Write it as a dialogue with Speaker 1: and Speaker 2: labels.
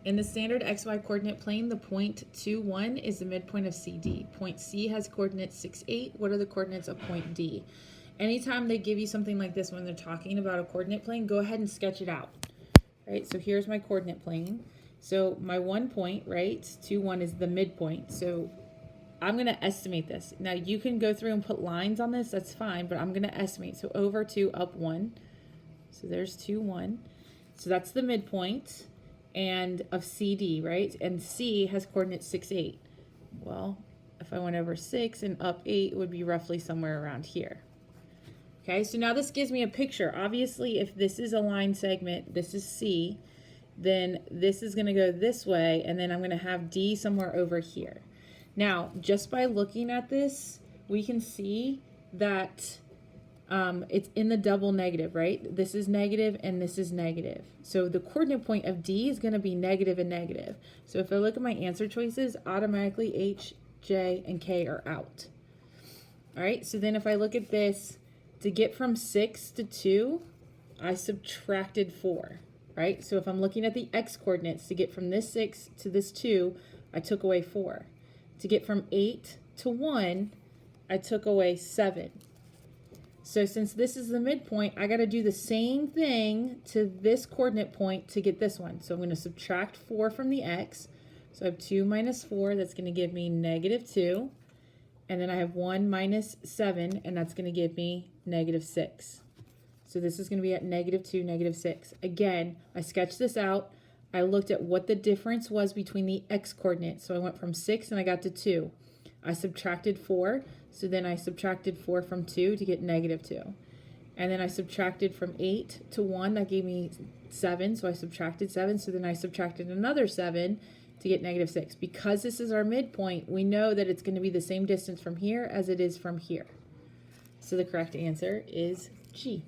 Speaker 1: In the standard xy coordinate plane, the point 2, 1 is the midpoint of CD. Point C has coordinates 6, 8. What are the coordinates of point D? Anytime they give you something like this when they're talking about a coordinate plane, go ahead and sketch it out. Right, so here's my coordinate plane. So my 1 point, right, 2, 1 is the midpoint. So I'm going to estimate this. Now you can go through and put lines on this, that's fine, but I'm going to estimate. So over 2, up 1. So there's 2, 1. So that's the midpoint and of CD, right? And C has coordinates 6, 8. Well, if I went over 6 and up 8, it would be roughly somewhere around here. Okay, so now this gives me a picture. Obviously, if this is a line segment, this is C, then this is going to go this way, and then I'm going to have D somewhere over here. Now, just by looking at this, we can see that it's in the double negative, right? This is negative and this is negative. So the coordinate point of D is going to be negative and negative. So if I look at my answer choices, automatically H, J, and K are out. All right, so then if I look at this, to get from 6 to 2, I subtracted 4, right? So if I'm looking at the x coordinates, to get from this 6 to this 2, I took away 4. To get from 8 to 1, I took away 7. So since this is the midpoint, I got to do the same thing to this coordinate point to get this one. So I'm going to subtract 4 from the x. So I have 2 minus 4, that's going to give me negative 2. And then I have 1 minus 7, and that's going to give me negative 6. So this is going to be at negative 2, negative 6. Again, I sketched this out. I looked at what the difference was between the x coordinates. So I went from 6 and I got to 2. I subtracted 4, so then I subtracted 4 from 2 to get negative 2. And then I subtracted from 8 to 1, that gave me 7, so I subtracted 7, so then I subtracted another 7 to get negative 6. Because this is our midpoint, we know that it's going to be the same distance from here as it is from here. So the correct answer is G.